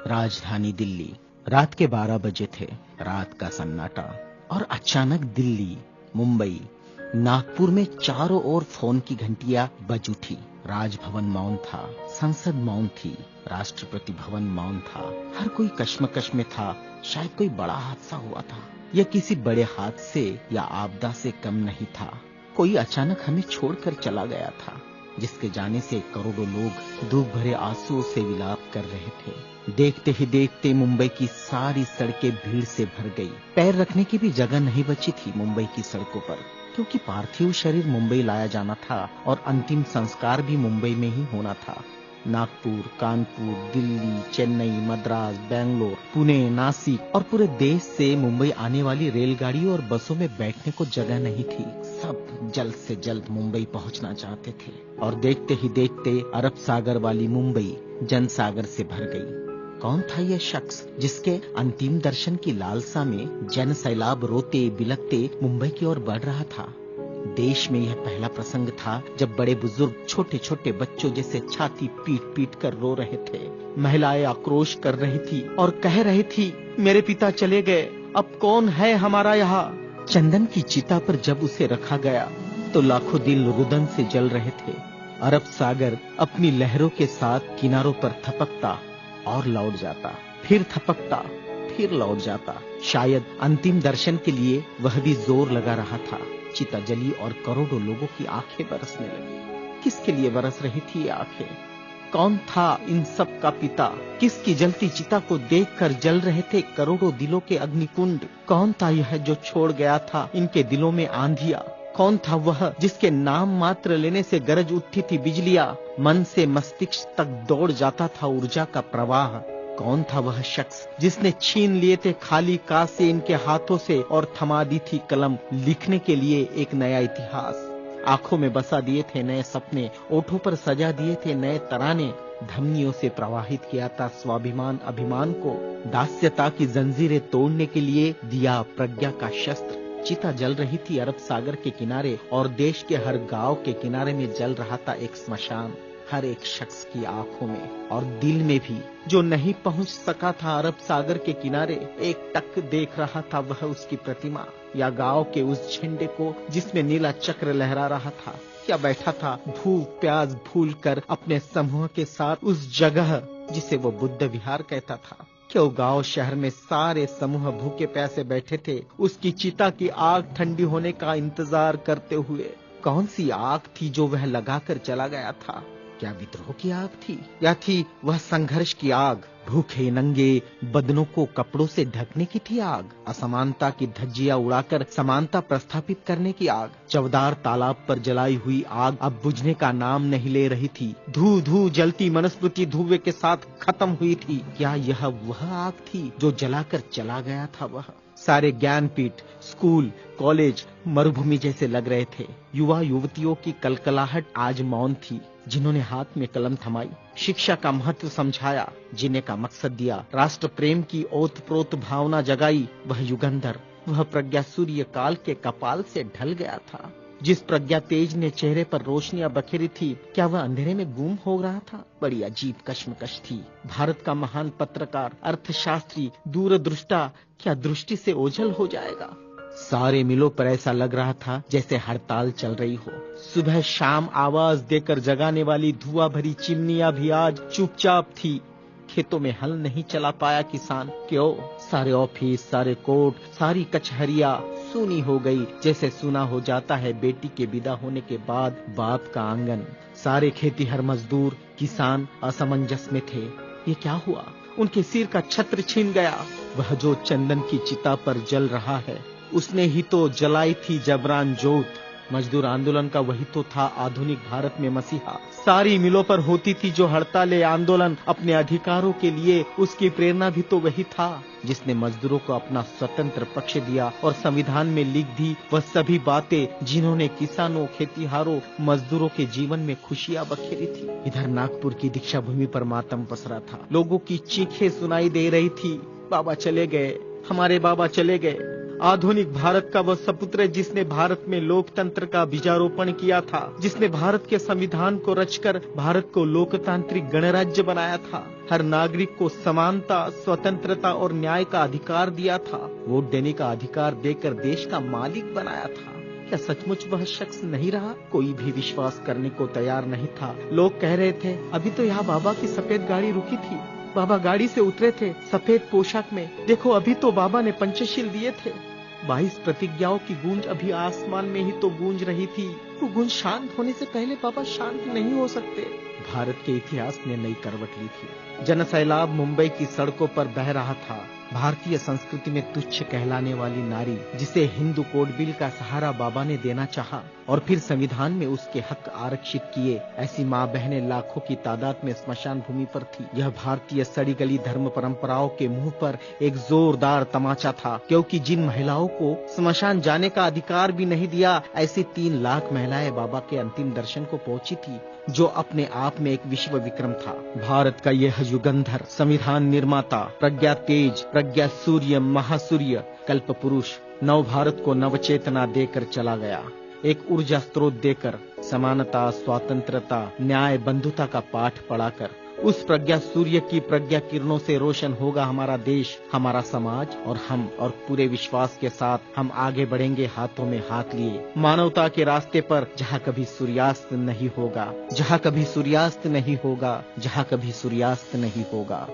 राजधानी दिल्ली। रात के 12 बजे थे। रात का सन्नाटा। और अचानक दिल्ली, मुंबई, नागपुर में चारों ओर फोन की घंटियां बज उठी। राजभवन मौन था, संसद मौन थी, राष्ट्रपति भवन मौन था। हर कोई कश्मकश में था। शायद कोई बड़ा हादसा हुआ था। यह किसी बड़े हादसे या आपदा से कम नहीं था। कोई अचानक हमें छोड़कर चला गया था, जिसके जाने से करोड़ों लोग दुख भरे आंसुओं से विलाप कर रहे थे। देखते ही देखते मुंबई की सारी सड़कें भीड़ से भर गई। पैर रखने की भी जगह नहीं बची थी मुंबई की सड़कों पर, क्योंकि पार्थिव शरीर मुंबई लाया जाना था और अंतिम संस्कार भी मुंबई में ही होना था। नागपुर, कानपुर, दिल्ली, चेन्नई, मद्रास, बेंगलोर, पुणे, नासिक और पूरे देश से मुंबई आने वाली रेलगाड़ियों और बसों में बैठने को जगह नहीं थी। सब जल्द से जल्द मुंबई पहुंचना चाहते थे और देखते ही देखते अरब सागर वाली मुंबई जनसागर से भर गई। कौन था यह शख्स जिसके अंतिम दर्शन की लालसा में जन सैलाब रोते बिलखते मुंबई की ओर बढ़ रहा था? देश में यह पहला प्रसंग था जब बड़े बुजुर्ग छोटे छोटे बच्चों जैसे छाती पीट पीट कर रो रहे थे। महिलाएं आक्रोश कर रही थी और कह रही थी, मेरे पिता चले गए, अब कौन है हमारा यहाँ। चंदन की चिता पर जब उसे रखा गया तो लाखों दिल रुदन से जल रहे थे। अरब सागर अपनी लहरों के साथ किनारों पर थपकता और लौट जाता, फिर थपकता, फिर लौट जाता। शायद अंतिम दर्शन के लिए वह भी जोर लगा रहा था। चिता जली और करोड़ों लोगों की आंखें बरसने लगी। किसके लिए बरस रही थी ये आंखें? कौन था इन सब का पिता? किसकी जलती चिता को देखकर जल रहे थे करोड़ों दिलों के अग्निकुंड? कौन था यह जो छोड़ गया था इनके दिलों में आंधिया? कौन था वह जिसके नाम मात्र लेने से गरज उठती थी बिजलियां, मन से मस्तिष्क तक दौड़ जाता था ऊर्जा का प्रवाह? कौन था वह शख्स जिसने छीन लिए थे खाली कासे इनके हाथों से और थमा दी थी कलम लिखने के लिए एक नया इतिहास? आंखों में बसा दिए थे नए सपने, ओठों पर सजा दिए थे नए तराने, धमनियों से प्रवाहित किया था स्वाभिमान अभिमान को, दास्यता की जंजीरें तोड़ने के लिए दिया प्रज्ञा का शस्त्र। चिता जल रही थी अरब सागर के किनारे और देश के हर गांव के किनारे में जल रहा था एक स्मशान। हर एक शख्स की आंखों में और दिल में भी जो नहीं पहुंच सका था अरब सागर के किनारे, एक टक देख रहा था वह उसकी प्रतिमा या गांव के उस झंडे को जिसमें नीला चक्र लहरा रहा था, या बैठा था भूख प्यास भूल कर अपने समूह के साथ उस जगह जिसे वो बुद्ध विहार कहता था। क्यों गांव शहर में सारे समूह भूखे प्यासे बैठे थे उसकी चिता की आग ठंडी होने का इंतजार करते हुए? कौन सी आग थी जो वह लगाकर चला गया था? क्या विद्रोह की आग थी या थी वह संघर्ष की आग? भूखे नंगे बदनों को कपड़ों से ढकने की थी आग? असमानता की धज्जियां उड़ाकर समानता प्रस्थापित करने की आग? चवदार तालाब पर जलाई हुई आग अब बुझने का नाम नहीं ले रही थी। धू धू जलती मनुस्मृति धुएं के साथ खत्म हुई थी। क्या यह वह आग थी जो जलाकर चला गया था वह? सारे ज्ञानपीठ, स्कूल, कॉलेज मरुभूमि जैसे लग रहे थे। युवा युवतियों की कलकलाहट आज मौन थी। जिन्होंने हाथ में कलम थमाई, शिक्षा का महत्व समझाया, जीने का मकसद दिया, राष्ट्र प्रेम की ओतप्रोत भावना जगाई, वह युगंधर, वह प्रज्ञा सूर्य काल के कपाल से ढल गया था। जिस प्रज्ञा तेज ने चेहरे पर रोशनियां बखेरी थी, क्या वह अंधेरे में गुम हो रहा था? बड़ी अजीब कश्मकश थी। भारत का महान पत्रकार, अर्थशास्त्री, दूरदृष्टा क्या दृष्टि से ओझल हो जाएगा? सारे मिलों पर ऐसा लग रहा था जैसे हड़ताल चल रही हो। सुबह शाम आवाज देकर जगाने वाली धुआं भरी चिमनियां भी आज चुपचाप थी। खेतों में हल नहीं चला पाया किसान। क्यों? सारे ऑफिस, सारे कोर्ट, सारी कचहरियां सूनी हो गई, जैसे सूना हो जाता है बेटी के विदा होने के बाद बाप का आंगन। सारे खेतीहर मजदूर, किसान असमंजस में थे। ये क्या हुआ? उनके सिर का छत्र छीन गया। वह जो चंदन की चिता पर जल रहा है, उसने ही तो जलाई थी जबरान जोत। मजदूर आंदोलन का वही तो था आधुनिक भारत में मसीहा। सारी मिलों पर होती थी जो हड़तालें आंदोलन अपने अधिकारों के लिए, उसकी प्रेरणा भी तो वही था जिसने मजदूरों को अपना स्वतंत्र पक्ष दिया और संविधान में लिख दी वह सभी बातें जिन्होंने किसानों, खेतीहारों, मजदूरों के जीवन में खुशियां बखेरी थी। इधर नागपुर की दीक्षा भूमि पर मातम पसरा था। लोगों की चीखें सुनाई दे रही थी, बाबा चले गए, हमारे बाबा चले गए। आधुनिक भारत का वह सपुत्र जिसने भारत में लोकतंत्र का बीजारोपण किया था, जिसने भारत के संविधान को रचकर भारत को लोकतांत्रिक गणराज्य बनाया था, हर नागरिक को समानता, स्वतंत्रता और न्याय का अधिकार दिया था, वोट देने का अधिकार देकर देश का मालिक बनाया था। क्या सचमुच वह शख्स नहीं रहा? कोई भी विश्वास करने को तैयार नहीं था। लोग कह रहे थे, अभी तो यहाँ बाबा की सफेद गाड़ी रुकी थी, बाबा गाड़ी से उतरे थे सफेद पोशाक में, देखो अभी तो बाबा ने पंचशील दिए थे। 22 प्रतिज्ञाओं की गूंज अभी आसमान में ही तो गूंज रही थी। वो गूंज शांत होने से पहले बाबा शांत नहीं हो सकते। भारत के इतिहास ने नई करवट ली थी। जनसैलाब मुंबई की सड़कों पर बह रहा था। भारतीय संस्कृति में तुच्छ कहलाने वाली नारी, जिसे हिंदू कोड बिल का सहारा बाबा ने देना चाहा और फिर संविधान में उसके हक आरक्षित किए, ऐसी माँ बहनें लाखों की तादाद में स्मशान भूमि पर थी। यह भारतीय सड़ी गली धर्म परंपराओं के मुंह पर एक जोरदार तमाचा था, क्योंकि जिन महिलाओं को स्मशान जाने का अधिकार भी नहीं दिया, ऐसी 3 लाख महिलाएं बाबा के अंतिम दर्शन को पहुंची थी, जो अपने आप में एक विश्व विक्रम था। भारत का यह युगंधर, संविधान निर्माता, प्रज्ञा तेज, प्रज्ञा सूर्य, महासूर्य, कल्प पुरुष नव भारत को नवचेतना देकर चला गया। एक ऊर्जा स्रोत देकर, समानता, स्वतंत्रता, न्याय, बंधुता का पाठ पढ़ाकर। उस प्रज्ञा सूर्य की प्रज्ञा किरणों से रोशन होगा हमारा देश, हमारा समाज और हम, और पूरे विश्वास के साथ हम आगे बढ़ेंगे हाथों में हाथ लिए, मानवता के रास्ते पर, जहाँ कभी सूर्यास्त नहीं होगा, जहाँ कभी सूर्यास्त नहीं होगा, जहाँ कभी सूर्यास्त नहीं होगा।